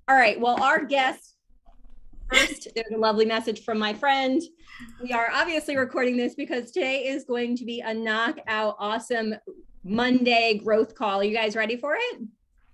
All right. Well, our guest first, there's a lovely message from my friend. We are obviously recording this because today is going to be a knockout, awesome Monday growth call. Are you guys ready for it?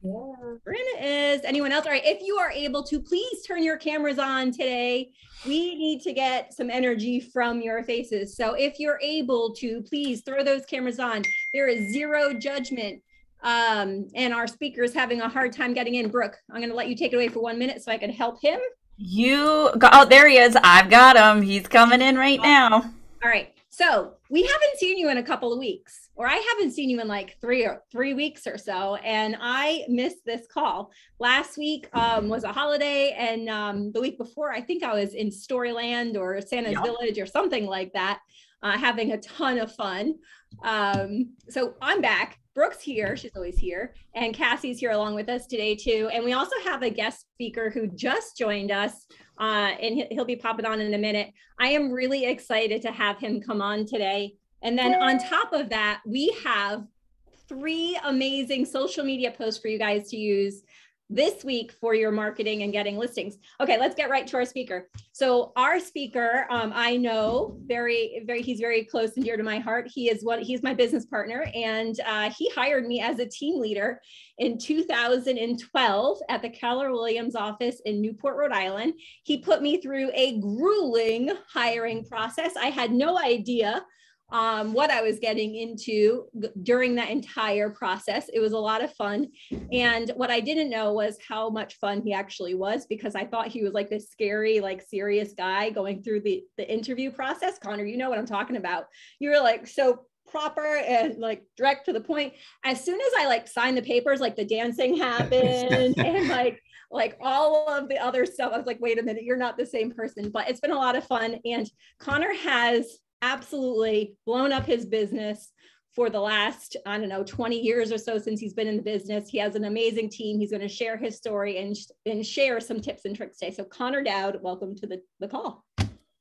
Yeah. Brenda is. Anyone else? All right. If you are able to, please turn your cameras on today. We need to get some energy from your faces. So if you're able to, please throw those cameras on. There is zero judgment. And our speaker is having a hard time getting in. Brooke, I'm going to let you take it away for 1 minute so I can help him. Oh, there he is. I've got him. He's coming in right now. All right. So we haven't seen you in a couple of weeks, or I haven't seen you in like 3 weeks or so. And I missed this call. Last week was a holiday. And the week before, I think I was in Storyland or Santa's Village or something like that, having a ton of fun. So I'm back. Brooke's here. She's always here. And Cassie's here along with us today, too. And we also have a guest speaker who just joined us. And he'll be popping on in a minute. I am really excited to have him come on today. And then on top of that, we have 3 amazing social media posts for you guys to use this week for your marketing and getting listings. Okay, let's get right to our speaker. So our speaker, I know he's very close and dear to my heart. He's my business partner, and he hired me as a team leader in 2012 at the Keller Williams office in Newport, Rhode Island. He put me through a grueling hiring process. I had no idea what I was getting into during that entire process. It was a lot of fun. And what I didn't know was how much fun he actually was, because I thought he was like this scary, like serious guy going through the interview process. Connor, you know what I'm talking about. You were like so proper and like direct to the point. As soon as I like signed the papers, like the dancing happened and like all of the other stuff, I was like, wait a minute, you're not the same person. But it's been a lot of fun. And Connor has absolutely blown up his business for the last, I don't know, 20 years or so since he's been in the business. He has an amazing team. He's going to share his story and share some tips and tricks today. So Connor Dowd, welcome to the call.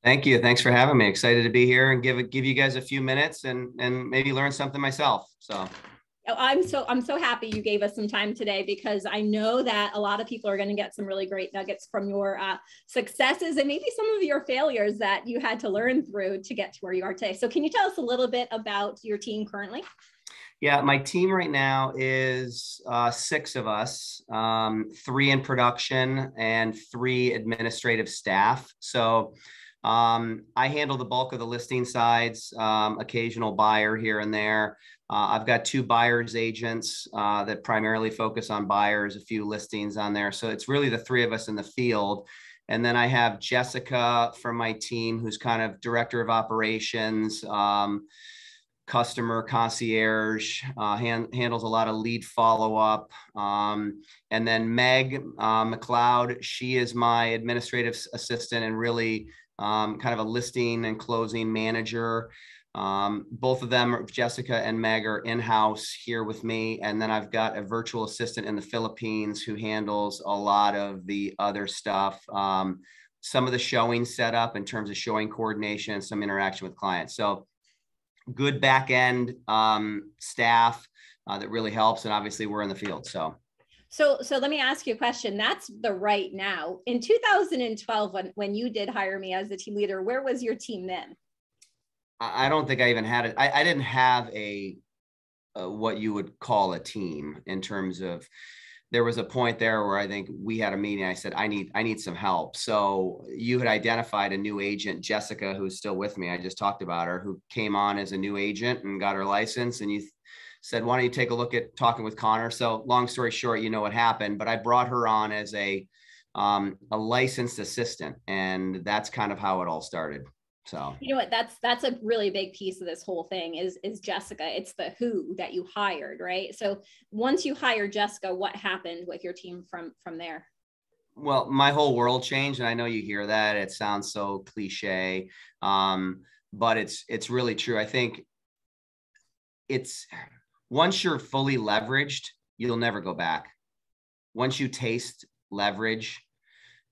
Thank you. Thanks for having me. Excited to be here and give you guys a few minutes and maybe learn something myself. So I'm so happy you gave us some time today, because I know that a lot of people are going to get some really great nuggets from your successes and maybe some of your failures that you had to learn through to get to where you are today. So can you tell us a little bit about your team currently? Yeah, my team right now is 6 of us, 3 in production and 3 administrative staff. So I handle the bulk of the listing sides, occasional buyer here and there. I've got 2 buyers agents that primarily focus on buyers, a few listings on there. So it's really the 3 of us in the field. And then I have Jessica from my team, who's kind of director of operations, customer concierge, handles a lot of lead follow-up. And then Meg McLeod, she is my administrative assistant and really kind of a listing and closing manager. Both of them, Jessica and Meg, are in-house here with me. And then I've got a virtual assistant in the Philippines who handles a lot of the other stuff. Some of the showing setup in terms of showing coordination and some interaction with clients. So good back end staff that really helps. And obviously we're in the field. So let me ask you a question. That's the right now. In 2012, when you did hire me as the team leader, where was your team then? I don't think I even had it. I didn't have a what you would call a team in terms of, there was a point there where I think we had a meeting. I said, I need some help. So you had identified a new agent, Jessica, who's still with me. I just talked about her, who came on as a new agent and got her license. And you said, why don't you take a look at talking with Connor? So long story short, you know what happened, but I brought her on as a licensed assistant. And that's kind of how it all started. So, you know what, that's a really big piece of this whole thing is Jessica. It's the who that you hired, right? So once you hired Jessica, what happened with your team from there? Well, my whole world changed. And I know you hear that. It sounds so cliche, but it's really true. I think it's, once you're fully leveraged, you'll never go back. Once you taste leverage,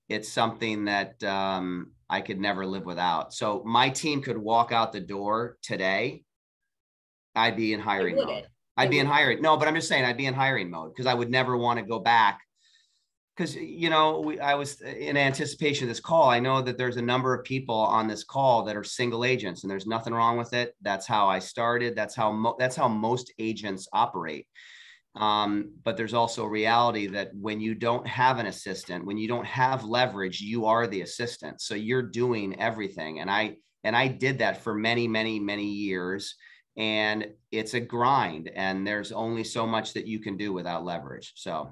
it's something that I could never live without. So my team could walk out the door today, I'd be in hiring mode. I'd be in hiring. No, but I'm just saying I'd be in hiring mode because I would never want to go back because, I was in anticipation of this call. I know that there's a number of people on this call that are single agents, and there's nothing wrong with it. That's how I started. That's how most agents operate. But there's also a reality that when you don't have an assistant, when you don't have leverage, you are the assistant. So you're doing everything. And I did that for many, many, many years. And it's a grind, and there's only so much that you can do without leverage. So.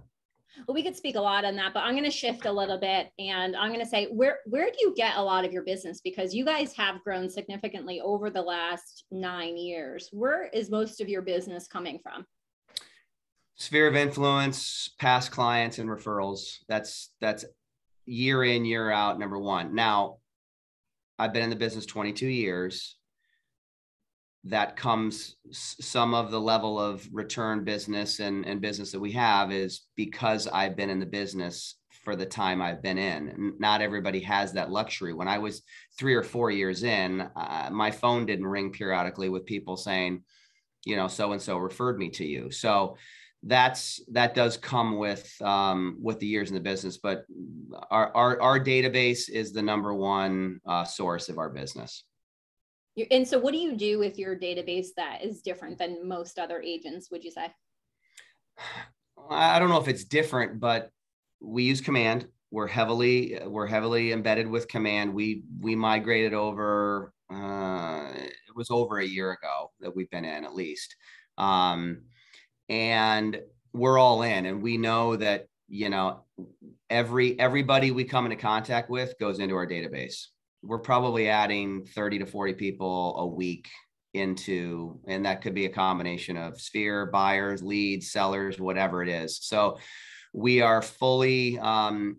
Well, we could speak a lot on that, but I'm going to shift a little bit, and I'm going to say, where do you get a lot of your business? Because you guys have grown significantly over the last 9 years. Where is most of your business coming from? Sphere of influence, past clients, and referrals. That's year in, year out, number one. Now, I've been in the business 22 years. That comes some of the level of return business and business that we have is because I've been in the business for the time I've been in. Not everybody has that luxury. When I was 3 or 4 years in, my phone didn't ring periodically with people saying, so-and-so referred me to you. So that does come with the years in the business, but our database is the number one source of our business. And so what do you do with your database that is different than most other agents, would you say? I don't know if it's different, but we use Command. We're heavily embedded with Command. We migrated over, it was over a year ago that we've been in, at least. And we're all in, and we know that, everybody we come into contact with goes into our database. We're probably adding 30 to 40 people a week into, and that could be a combination of Sphere, buyers, leads, sellers, whatever it is. So we are fully, and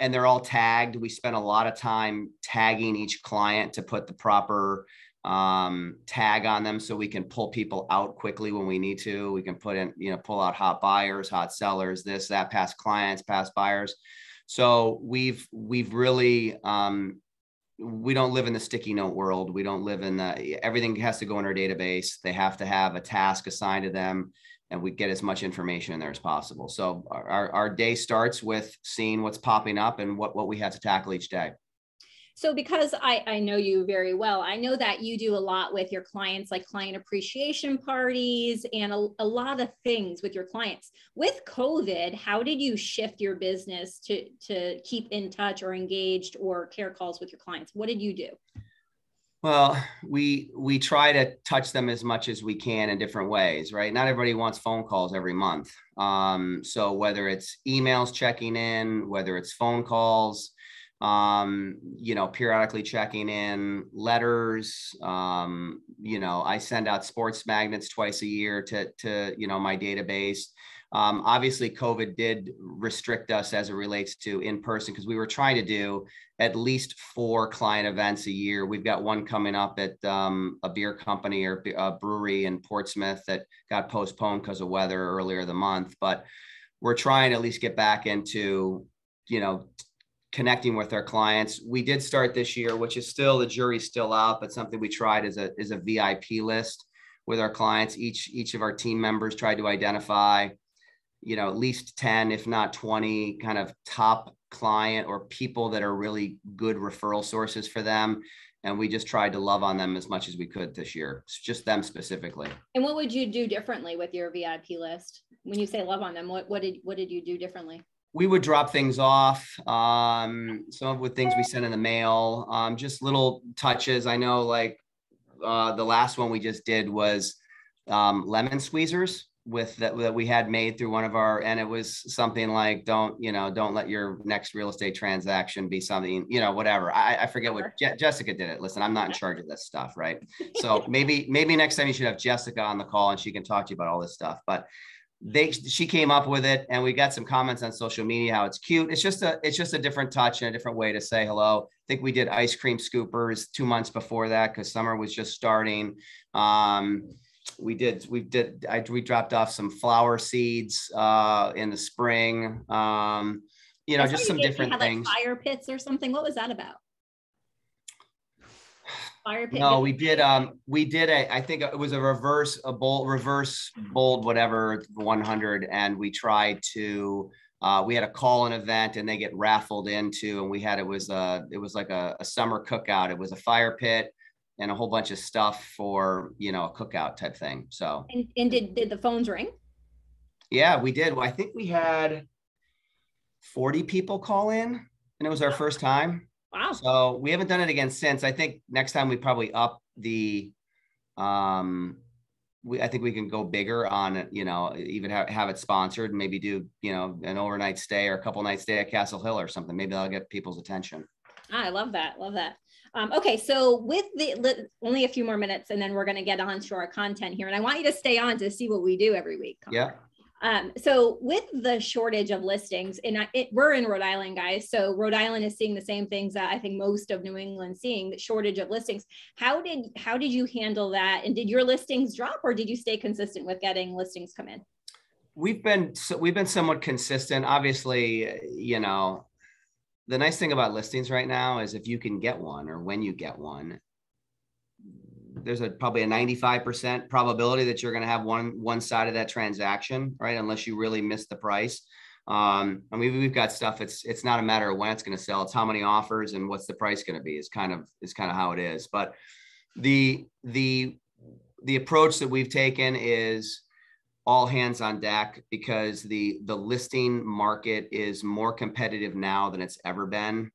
they're all tagged. We spend a lot of time tagging each client to put the proper tag on them so we can pull people out quickly when we need to. We can put in, pull out hot buyers, hot sellers, this, that, past clients, past buyers. So we've really, we don't live in the sticky note world. We don't live in everything has to go in our database. They have to have a task assigned to them, and we get as much information in there as possible. So our day starts with seeing what's popping up and what we have to tackle each day. So because I know you very well, I know that you do a lot with your clients, like client appreciation parties and a lot of things with your clients. With COVID, how did you shift your business to keep in touch or engaged or care calls with your clients? What did you do? Well, we try to touch them as much as we can in different ways, right? Not everybody wants phone calls every month. So whether it's emails checking in, whether it's phone calls, periodically checking in, letters, I send out sports magnets twice a year to my database. Obviously COVID did restrict us as it relates to in-person, because we were trying to do at least 4 client events a year. We've got one coming up at a beer company or a brewery in Portsmouth that got postponed because of weather earlier the month, but we're trying to at least get back into, connecting with our clients. We did start this year, which is still, the jury's still out, but something we tried is a VIP list with our clients. Each of our team members tried to identify, at least 10, if not 20 kind of top client or people that are really good referral sources for them. And we just tried to love on them as much as we could this year. It's just them specifically. And what would you do differently with your VIP list? When you say love on them, what did you do differently? We would drop things off, some of the things we send in the mail, just little touches. I know, like the last one we just did was lemon squeezers that we had made through one of our, and it was something like, don't let your next real estate transaction be something, whatever. I forget what Jessica did it. Listen, I'm not in charge of this stuff, right? So maybe next time you should have Jessica on the call and she can talk to you about all this stuff. But she came up with it, and we got some comments on social media how it's cute. It's just a different touch and a different way to say hello. I think we did ice cream scoopers 2 months before that because summer was just starting. We dropped off some flower seeds in the spring. Just some different things. Like fire pits or something. What was that about? Fire pit? No, we did I think it was a reverse bold, whatever, 100. And we tried to we had a call-in event and they get raffled into, and it was like a summer cookout. It was a fire pit and a whole bunch of stuff for, a cookout type thing. So, and did the phones ring? Yeah, we did. Well, I think we had 40 people call in, and it was our first time. Wow. So we haven't done it again since. I think next time we probably up the, I think we can go bigger on it, even have it sponsored and maybe do, an overnight stay or a couple nights stay at Castle Hill or something. Maybe that'll get people's attention. I love that. Love that. Okay. So with only a few more minutes and then we're going to get on to our content here. And I want you to stay on to see what we do every week. Yeah. So with the shortage of listings, and we're in Rhode Island, guys. So Rhode Island is seeing the same things that I think most of New England's seeing, the shortage of listings. How did you handle that? And did your listings drop, or did you stay consistent with getting listings come in? We've been somewhat consistent. Obviously, the nice thing about listings right now is if you can get one, or when you get one, there's probably a 95% probability that you're going to have one side of that transaction, right? Unless you really miss the price. I mean, we've got stuff. It's not a matter of when it's going to sell. It's how many offers and what's the price going to be is kind of how it is. But the approach that we've taken is all hands on deck, because the listing market is more competitive now than it's ever been.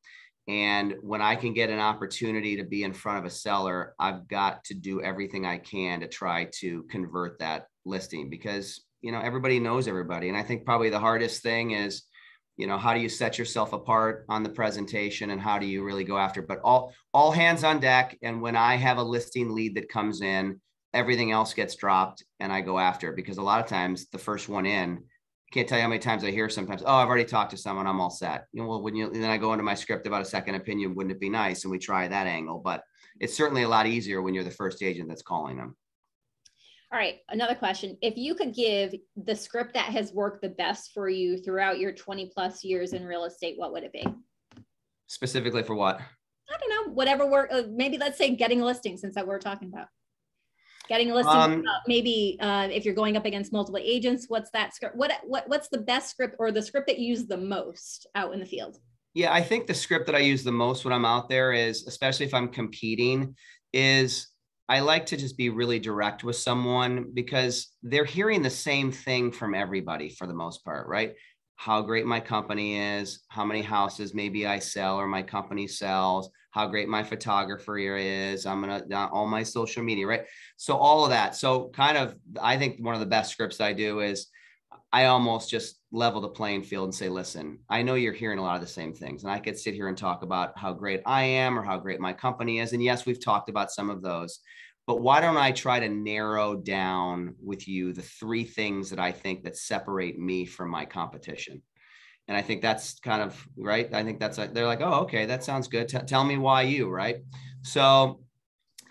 And when I can get an opportunity to be in front of a seller, I've got to do everything I can to try to convert that listing, because, everybody knows everybody. And I think probably the hardest thing is, how do you set yourself apart on the presentation, and how do you really go after it? But all hands on deck. And when I have a listing lead that comes in, everything else gets dropped and I go after it, because a lot of times the first one in, can't tell you how many times I hear sometimes, oh, I've already talked to someone, I'm all set. Well, then I go into my script about a second opinion, wouldn't it be nice? And we try that angle, but it's certainly a lot easier when you're the first agent that's calling them. All right. Another question. If you could give the script that has worked the best for you throughout your 20 plus years in real estate, what would it be? Specifically for what? I don't know, whatever work, maybe let's say getting a listing, since that we're talking about. Getting a listing, maybe if you're going up against multiple agents, what's that script? What's the best script, or the script that you use the most out in the field? Yeah, I think the script that I use the most when I'm out there is, especially if I'm competing, is I like to just be really direct with someone, because they're hearing the same thing from everybody for the most part, right? How great my company is, how many houses maybe I sell or my company sells, how great my photographer is, all my social media, right? So all of that. So kind of, I think one of the best scripts I do is I almost just level the playing field and say, listen, I know you're hearing a lot of the same things, and I could sit here and talk about how great I am or how great my company is. And yes, we've talked about some of those, but why don't I try to narrow down with you the three things that I think that separate me from my competition? And I think that's kind of right. I think they're like, oh, okay, that sounds good. Tell me why you, right? So,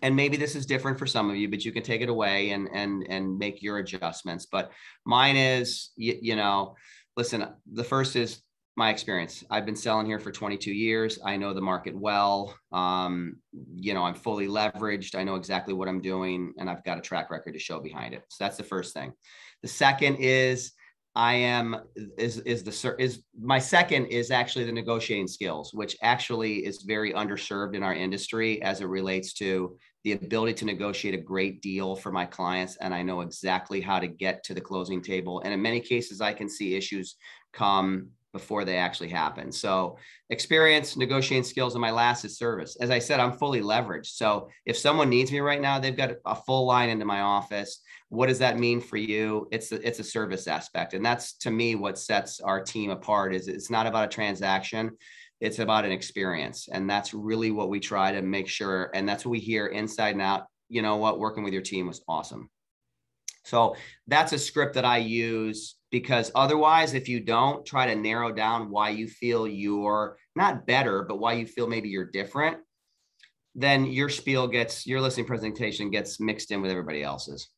and maybe this is different for some of you, but you can take it away and make your adjustments. But mine is, listen, the first is my experience. I've been selling here for 22 years. I know the market well. I'm fully leveraged. I know exactly what I'm doing, and I've got a track record to show behind it. So that's the first thing. The second is my second is actually the negotiating skills, which actually is very underserved in our industry as it relates to the ability to negotiate a great deal for my clients. And I know exactly how to get to the closing table. And in many cases, I can see issues come before they actually happen. So experience, negotiating skills, and my last is service. As I said, I'm fully leveraged. So if someone needs me right now, they've got a full line into my office. What does that mean for you? It's a service aspect. And that's, to me, what sets our team apart. Is it's not about a transaction. It's about an experience. And that's really what we try to make sure. And that's what we hear inside and out. You know what? Working with your team was awesome. So that's a script that I use, because otherwise, if you don't try to narrow down why you feel you're not better, but why you feel maybe you're different, then your listing presentation gets mixed in with everybody else's.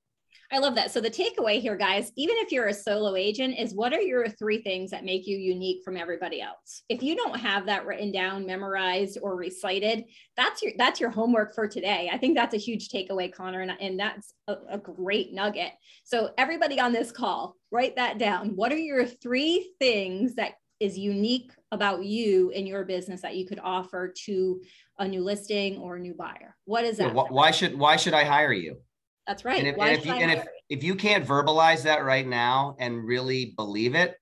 I love that. So the takeaway here, guys, even if you're a solo agent, is what are your 3 things that make you unique from everybody else? If you don't have that written down, memorized, or recited, that's your homework for today. I think that's a huge takeaway, Connor, and that's a great nugget. So everybody on this call, write that down. What are your 3 things that is unique about you in your business that you could offer to a new listing or a new buyer? What is that? Why should I hire you? That's right. And if you can't verbalize that right now and really believe it,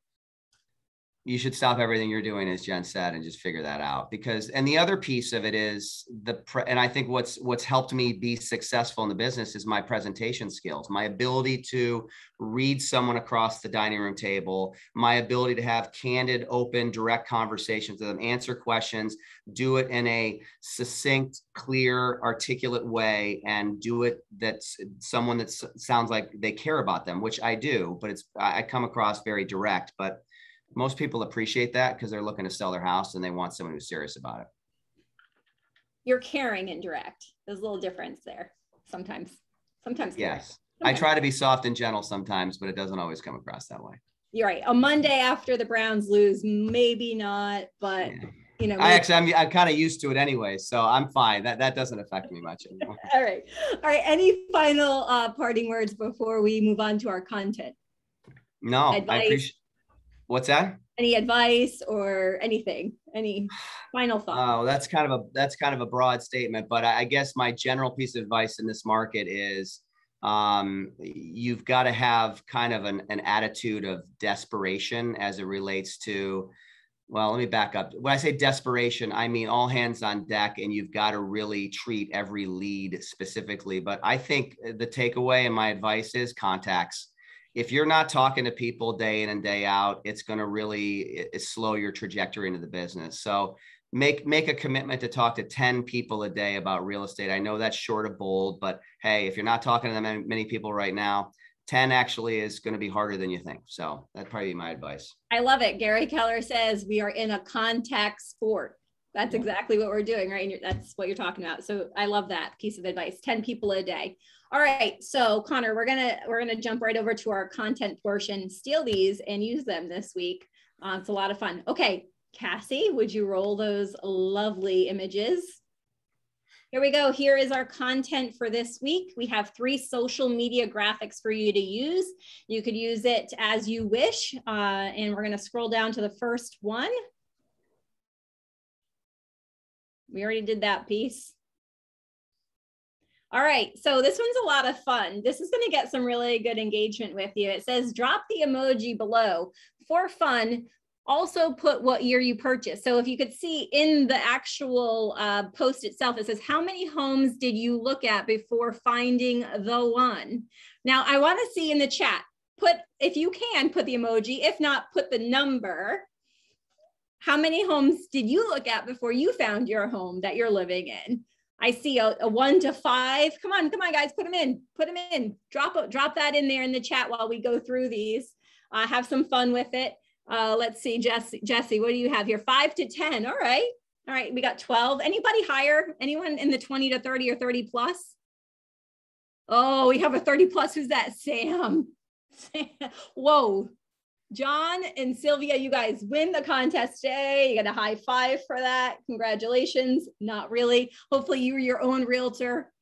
you should stop everything you're doing, as Jen said, and just figure that out. Because, and the other piece of it is and I think what's helped me be successful in the business is my presentation skills, my ability to read someone across the dining room table, my ability to have candid, open, direct conversations with them, answer questions, do it in a succinct, clear, articulate way, and do it that's someone that sounds like they care about them, which I do, but I come across very direct, but most people appreciate that because they're looking to sell their house and they want someone who's serious about it. You're caring and direct. There's a little difference there. Sometimes. Yes. I try to be soft and gentle sometimes, but it doesn't always come across that way. You're right. A Monday after the Browns lose, maybe not, but yeah. I'm kind of used to it anyway, so I'm fine. That doesn't affect me much anymore. All right. Any final parting words before we move on to our content? No, advice? I appreciate. What's that? Any advice or anything? Any final thoughts? Oh, that's kind of a broad statement, but I guess my general piece of advice in this market is you've got to have kind of an attitude of desperation as it relates to, well, let me back up. When I say desperation, I mean all hands on deck, and you've got to really treat every lead specifically. But I think the takeaway and my advice is contacts. If you're not talking to people day in and day out, it's going to really slow your trajectory into the business. So make a commitment to talk to 10 people a day about real estate. I know that's short of bold, but hey, if you're not talking to them many people right now, 10 actually is going to be harder than you think. So that'd probably be my advice. I love it. Gary Keller says we are in a contact sport. That's exactly what we're doing, right? And that's what you're talking about. So I love that piece of advice. 10 people a day. All right. So Connor, we're gonna jump right over to our content portion, steal these and use them this week. It's a lot of fun. Okay, Cassie, would you roll those lovely images? Here we go. Here is our content for this week. We have 3 social media graphics for you to use. You could use it as you wish. And we're going to scroll down to the first one. We already did that piece. All right, so this one's a lot of fun. This is going to get some really good engagement with you. It says, drop the emoji below. For fun, also put what year you purchased. So if you could see in the actual post itself, it says, how many homes did you look at before finding the one? Now, I want to see in the chat, if you can, put the emoji. If not, put the number. How many homes did you look at before you found your home that you're living in? I see a 1 to 5. Come on, guys, put them in. Drop that in there in the chat while we go through these. Have some fun with it. Let's see, Jesse, what do you have here? 5 to 10. All right, we got 12. Anybody higher? Anyone in the 20 to 30 or 30 plus? Oh, we have a 30 plus. Who's that? Sam. Whoa. John and Sylvia, you guys win the contest today. You got a high five for that. Congratulations. Not really. Hopefully you were your own realtor.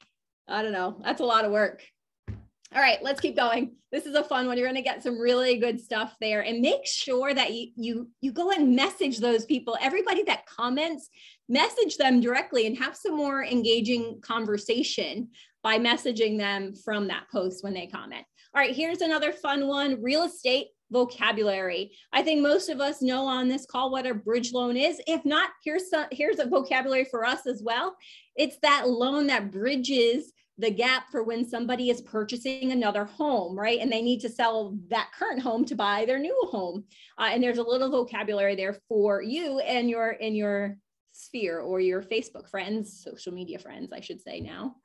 I don't know. That's a lot of work. All right, let's keep going. This is a fun one. You're going to get some really good stuff there, and make sure that you go and message those people. Everybody that comments, message them directly and have some more engaging conversation by messaging them from that post when they comment. All right, here's another fun one, real estate vocabulary. I think most of us know on this call what a bridge loan is. If not, here's a vocabulary for us as well. It's that loan that bridges the gap for when somebody is purchasing another home, right? And they need to sell that current home to buy their new home. And there's a little vocabulary there for you and in your sphere or your Facebook friends, social media friends, I should say now.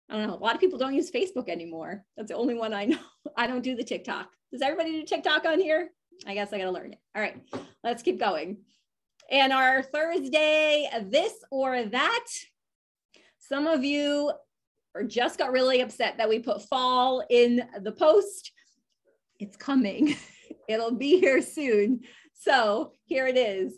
I don't know. A lot of people don't use Facebook anymore. That's the only one I know. I don't do the TikTok. Does everybody do TikTok on here? I guess I got to learn it. All right, let's keep going. And our Thursday, this or that. Some of you or just got really upset that we put fall in the post. It's coming. It'll be here soon. So here it is.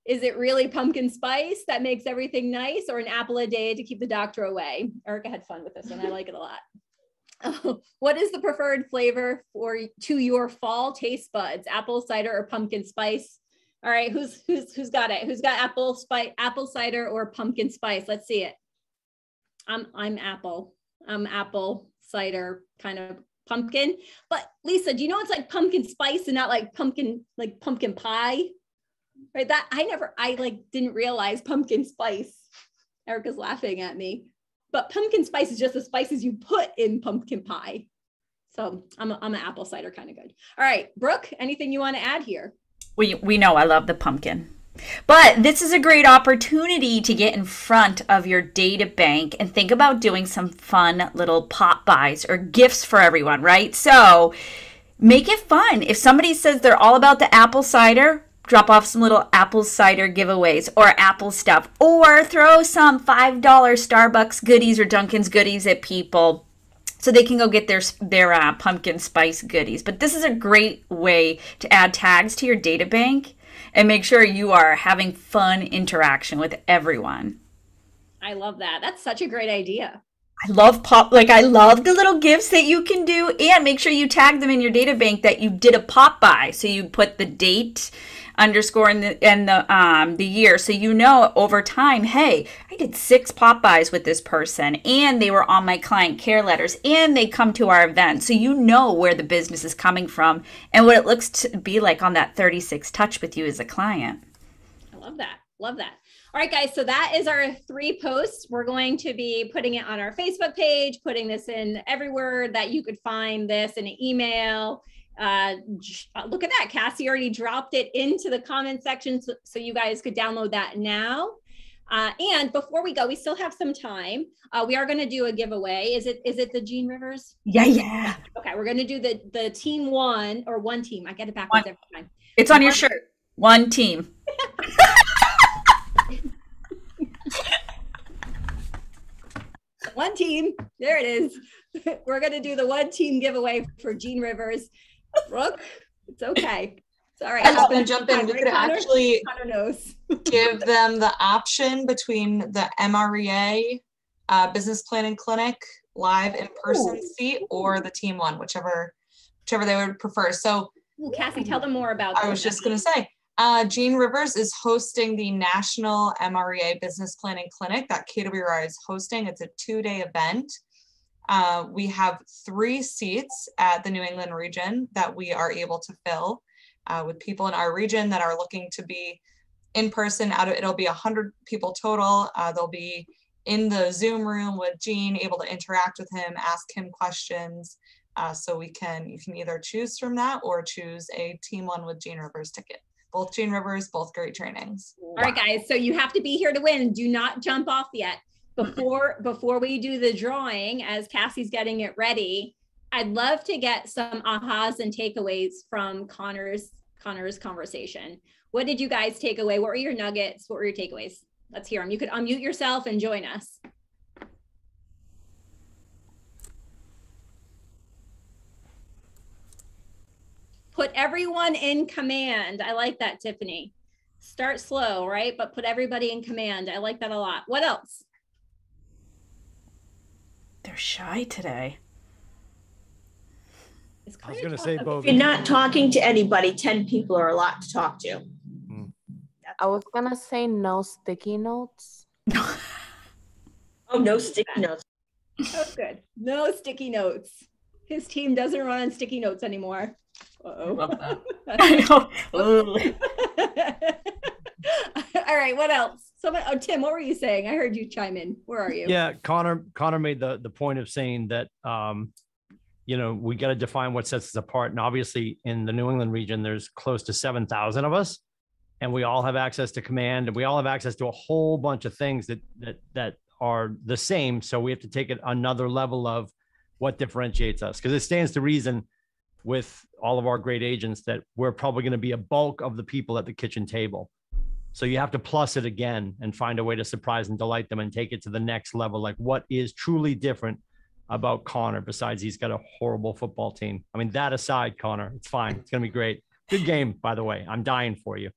Is it really pumpkin spice that makes everything nice, or an apple a day to keep the doctor away? Erica had fun with this one. I like it a lot. What is the preferred flavor to your fall taste buds? Apple cider or pumpkin spice? All right, who's got it? Who's got apple cider or pumpkin spice? Let's see it. I'm apple. I'm apple cider, kind of pumpkin. But Lisa, do you know it's like pumpkin spice and not like pumpkin pie? Right? That I didn't realize pumpkin spice. Erica's laughing at me. But pumpkin spice is just the spices you put in pumpkin pie. So I'm an apple cider kind of good. All right, Brooke, anything you want to add here? We know I love the pumpkin. But this is a great opportunity to get in front of your data bank and think about doing some fun little pop buys or gifts for everyone, right? So make it fun. If somebody says they're all about the apple cider, drop off some little apple cider giveaways or apple stuff, or throw some $5 Starbucks goodies or Dunkin's goodies at people so they can go get their pumpkin spice goodies. But this is a great way to add tags to your data bank and make sure you are having fun interaction with everyone. I love that. That's such a great idea. I love I love the little gifts that you can do, and make sure you tag them in your data bank that you did a pop by. So you put the date underscore and the year, so you know over time, hey, I did 6 pop buys with this person, and they were on my client care letters, and they come to our event, so you know where the business is coming from and what it looks to be like on that 36 touch with you as a client. I love that. Love that. All right, guys. So that is our 3 posts. We're going to be putting it on our Facebook page, putting this in everywhere that you could find this, in an email. Look at that. Cassie already dropped it into the comment section, so you guys could download that now. And before we go, we still have some time. We are going to do a giveaway. Is it the Gene Rivers? Yeah. Okay, we're going to do the team one, or one team. I get it backwards every time. It's on your shirt. One team. One team. There it is. We're going to do the one team giveaway for Gene Rivers. Brooke, it's okay. It's all right. I'm just going to jump in. We could actually give them the option between the MREA Business Planning Clinic live in-person seat, or the team one, whichever they would prefer. So, Cassie, tell them more about that. I was just going to say, Gene Rivers is hosting the National MREA Business Planning Clinic that KWRI is hosting. It's a 2-day event. We have 3 seats at the New England region that we are able to fill with people in our region that are looking to be in person. It'll be 100 people total. They'll be in the Zoom room with Gene, able to interact with him, ask him questions. So you can either choose from that or choose a team one with Gene Rivers ticket. Both Gene Rivers, both great trainings. All right, guys. So you have to be here to win. Do not jump off yet. Before we do the drawing, as Cassie's getting it ready, I'd love to get some ahas and takeaways from Connor's conversation. What did you guys take away? What were your nuggets? What were your takeaways? Let's hear them. You could unmute yourself and join us. Put everyone in command. I like that, Tiffany. Start slow, right? But put everybody in command. I like that a lot. What else? They're shy today. I was going to say, Bo. If you're not talking to anybody, 10 people are a lot to talk to. I was going to say no sticky notes. Oh, no sticky notes. That's good. No sticky notes. His team doesn't run on sticky notes anymore. Uh-oh. Love that. I know. All right, what else? Tim, what were you saying? I heard you chime in. Where are you? Yeah, Connor made the point of saying that we got to define what sets us apart. And obviously in the New England region, there's close to 7,000 of us, and we all have access to command, and we all have access to a whole bunch of things that are the same. So we have to take it another level of what differentiates us, because it stands to reason with all of our great agents that we're probably going to be a bulk of the people at the kitchen table. So you have to plus it again and find a way to surprise and delight them and take it to the next level. Like, what is truly different about Connor besides he's got a horrible football team? I mean, that aside, Connor, it's fine. It's going to be great. Good game, by the way. I'm dying for you.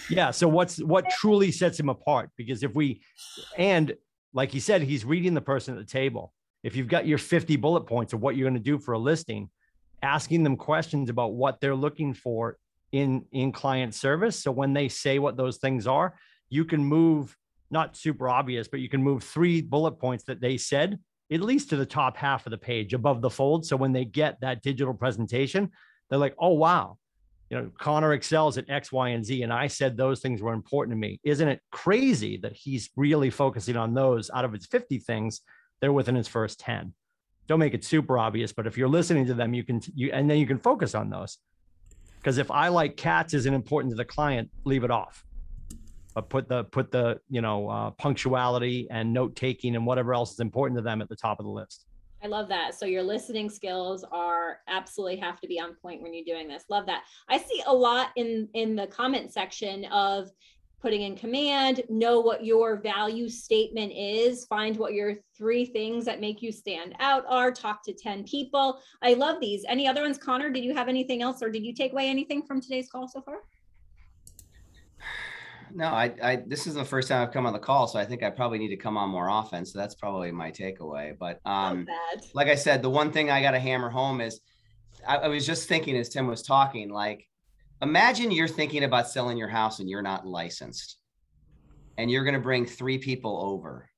Yeah. So what truly sets him apart? Because and like he said, he's reading the person at the table. If you've got your 50 bullet points of what you're going to do for a listing, asking them questions about what they're looking for in client service. So when they say what those things are, you can move, not super obvious, but you can move 3 bullet points that they said at least to the top half of the page above the fold. So when they get that digital presentation, they're like, oh, wow, Connor excels at X, Y, and Z. And I said those things were important to me. Isn't it crazy that he's really focusing on those out of his 50 things? They're within his first 10. Don't make it super obvious, but if you're listening to them, and then you can focus on those. Because if I like cats isn't important to the client, leave it off. But put the punctuality and note taking and whatever else is important to them at the top of the list. I love that. So your listening skills are absolutely have to be on point when you're doing this. Love that. I see a lot in the comment section of putting in command, know what your value statement is, find what your 3 things that make you stand out are, talk to 10 people. I love these. Any other ones? Connor, did you have anything else, or did you take away anything from today's call so far? No, this is the first time I've come on the call, so I think I probably need to come on more often. So that's probably my takeaway. But like I said, the one thing I got to hammer home is I was just thinking as Tim was talking, like, imagine you're thinking about selling your house and you're not licensed and you're going to bring 3 people over.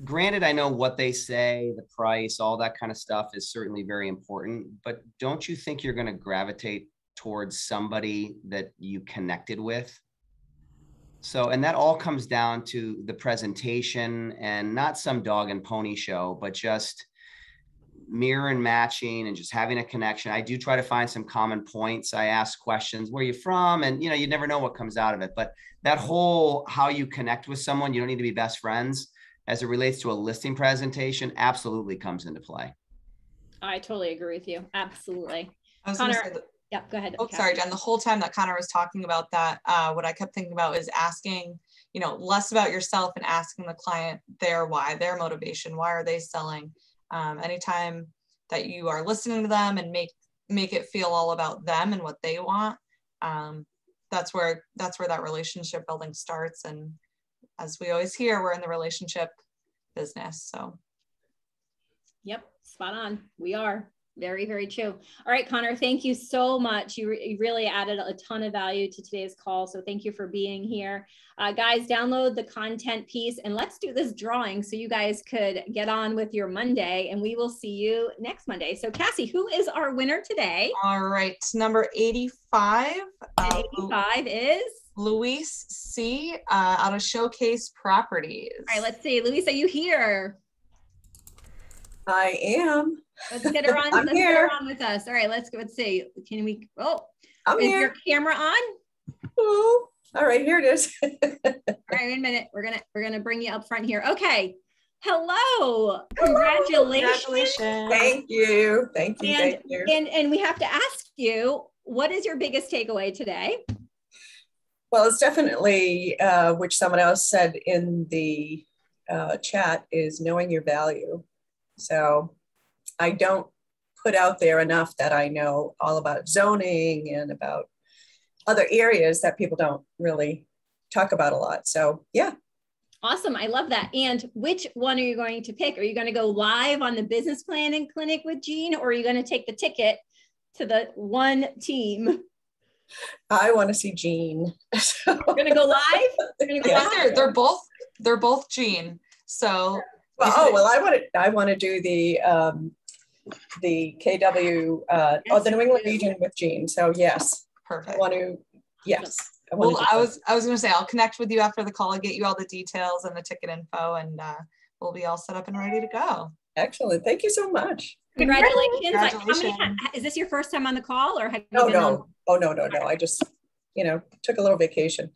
Granted, I know what they say, the price, all that kind of stuff is certainly very important, but don't you think you're going to gravitate towards somebody that you connected with? So, and that all comes down to the presentation and not some dog and pony show, but just mirror and matching and just having a connection. I do try to find some common points. I ask questions, where are you from? And, you never know what comes out of it. But that whole how you connect with someone, you don't need to be best friends as it relates to a listing presentation, absolutely comes into play. I totally agree with you. Absolutely. Connor, yeah, go ahead. Oh, sorry, Jen. The whole time that Connor was talking about that, what I kept thinking about is asking, less about yourself and asking the client their why, their motivation. Why are they selling? Anytime that you are listening to them and make it feel all about them and what they want, that's where that relationship building starts. And as we always hear, we're in the relationship business. So. Yep, spot on. We are. Very, very true. All right, Connor, thank you so much. You really added a ton of value to today's call. So thank you for being here. Guys, download the content piece and let's do this drawing so you guys could get on with your Monday, and we will see you next Monday. So Cassie, who is our winner today? All right, number 85. And 85 is? Luis C. Out of Showcase Properties. All right, let's see. Luis, are you here? I am. Let's get her on. Let's get her on with us. All right, let's see. Can we? Oh, I'm here. Your camera on? Oh, all right. Here it is. All right, wait a minute. We're gonna bring you up front here. Okay. Hello. Congratulations. Congratulations. Thank you. Thank you. Thank you. And we have to ask you, what is your biggest takeaway today? Well, it's definitely which someone else said in the chat is knowing your value. So I don't put out there enough that I know all about zoning and about other areas that people don't really talk about a lot. So yeah. Awesome. I love that. And which one are you going to pick? Are you going to go live on the business planning clinic with Jean, or are you going to take the ticket to the one team? I want to see Jean. We're going to go live? We're going to go live? They're both Jean. So well, I want to do the KW the New England region with Jean. So yes, perfect. I want to. Yes. I was going to say I'll connect with you after the call and get you all the details and the ticket info, and we'll be all set up and ready to go. Excellent. Thank you so much. Congratulations. Is this your first time on the call, or have you been on? Oh no. I just took a little vacation.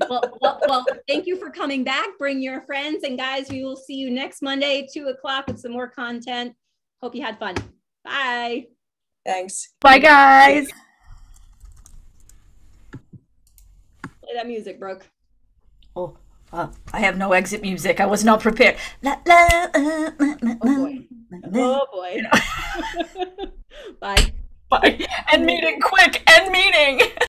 well, thank you for coming back. Bring your friends, and guys, we will see you next Monday, 2:00 with some more content. Hope you had fun. Bye. Thanks. Bye, guys. Play that music, Brooke. Oh, I have no exit music. I was not prepared. La, la, Oh boy. Oh boy. Bye. Bye. End meeting, quick. End meeting.